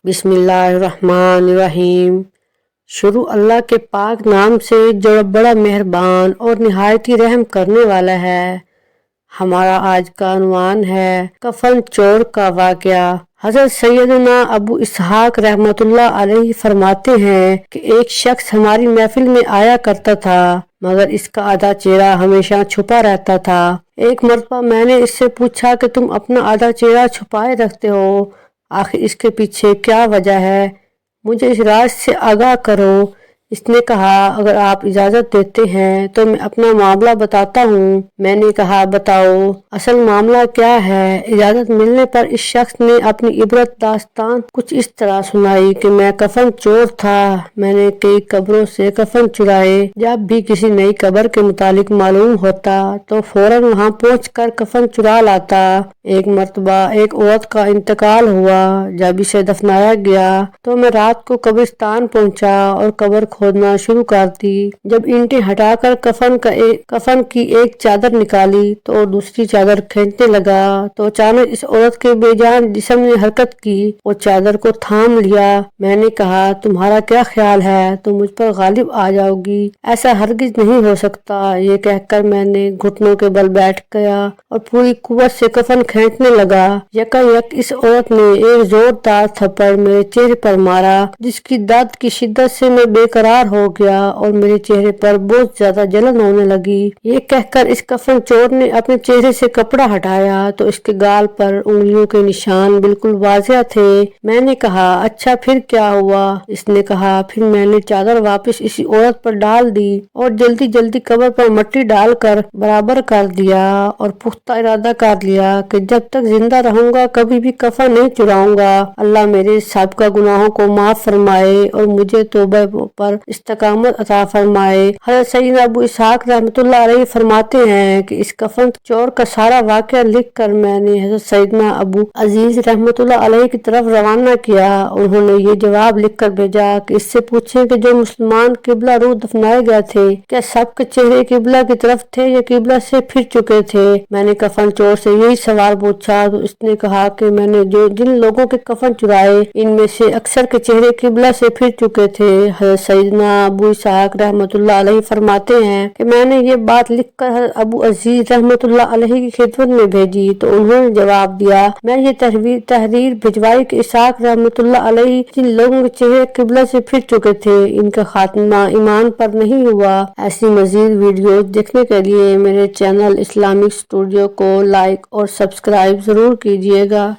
बिस्मिल्लाहिर्रहमानिर्रहीम। शुरू अल्लाह के पाक नाम से जो बड़ा मेहरबान और निहायत ही रहम करने वाला है। हमारा आज का उन्वान है कफन चोर का वाक़या। हज़रत सैयदना अबू इसहाक रहमतुल्लाह अलैहि फरमाते हैं कि एक शख्स हमारी महफिल में आया करता था, मगर इसका आधा चेहरा हमेशा छुपा रहता था। एक मर्तबा मैंने इससे पूछा कि तुम अपना आधा चेहरा छुपाए रखते हो, आखिर इसके पीछे क्या वजह है? मुझे इस राज से आगाह करो। इसने कहा, अगर आप इजाज़त देते हैं तो मैं अपना मामला बताता हूँ। मैंने कहा, बताओ असल मामला क्या है? इजाज़त मिलने पर इस शख्स ने अपनी इबरत दास्तान कुछ इस तरह सुनाई कि मैं कफन चोर था। मैंने कई कब्रों से कफन चुराए। जब भी किसी नई कब्र के मुतालिक मालूम होता तो फौरन वहाँ पहुँचकर कफन चुरा लाता। एक मर्तबा एक औरत का इंतकाल हुआ। जब इसे दफनाया गया तो मैं रात को कब्रिस्तान पहुँचा और कब्र खोदना शुरू कर दी। जब ईंटें हटाकर कफन की एक चादर निकाली तो दूसरी चादर खींचने लगा तो अचानक इस औरत के बेजान जिस्म ने हरकत की और चादर को थाम लिया। मैंने कहा, तुम्हारा क्या ख्याल है? तुम मुझ पर गालिब आ जाओगी? ऐसा हरगिज नहीं हो सकता। ये कहकर मैंने घुटनों के बल बैठ गया और पूरी कुव्वत से कफन खींचने लगा। यकायक इस औरत ने एक जोरदार थप्पड़ मेरे चेहरे पर मारा, जिसकी दर्द की शिद्दत से मैं बेकरार हो गया और मेरे चेहरे पर बहुत ज्यादा जलन होने लगी। ये कहकर इस कफन चोर ने अपने चेहरे से कपड़ा हटाया तो इसके गाल पर उंगलियों के निशान बिल्कुल वाज़ेह थे। मैंने कहा, अच्छा फिर क्या हुआ? इसने कहा, फिर मैंने चादर वापस इसी औरत पर डाल दी और जल्दी जल्दी कब्र पर मट्टी डालकर बराबर कर दिया और पुख्ता इरादा कर लिया कि जब तक जिंदा रहूंगा कभी भी कफन नहीं चुराऊंगा। अल्लाह मेरे सबका गुनाहों को माफ फरमाए और मुझे तौबा पर इस्तकामत अता फरमाए। हज़रत सैयदना अबू इसहाक रहमतुल्लाह अलैहि फरमाते हैं कि इस कफन चोर का सारा वाक़या लिख कर मैंने हज़रत सैयदना अबू अजीज रहमतुल्लाह अलैहि की तरफ रवाना किया। उन्होंने ये जवाब लिख कर भेजा कि इससे पूछें कि जो मुसलमान किबला रू दफनाए गए थे, क्या सबके चेहरे किबला की तरफ थे या किबला से फिर चुके थे? मैंने कफन चोर से यही सवाल पूछा तो इसने कहा कि मैंने जिन लोगों के कफन चुराए इनमें से अक्सर के चेहरे किबला से फिर चुके थे। हज़रत सैयदना अबू इसहाक रहमतुल्लाह अलैहि फरमाते हैं कि मैंने ये बात लिखकर हज़रत अबू अजीज रहमतुल्लाह अलैहि की खिदमत में भेजी तो उन्होंने जवाब दिया, मैं ये तहरीर भिजवाई कि इसहाक रहमतुल्लाह अलैहि जिन लोगों के चेहरे किबला से फिर चुके थे इनका खात्मा ईमान पर नहीं हुआ। ऐसी मजीद वीडियो देखने के लिए मेरे चैनल इस्लामिक स्टूडियो को लाइक और सब्सक्राइब जरूर कीजिएगा।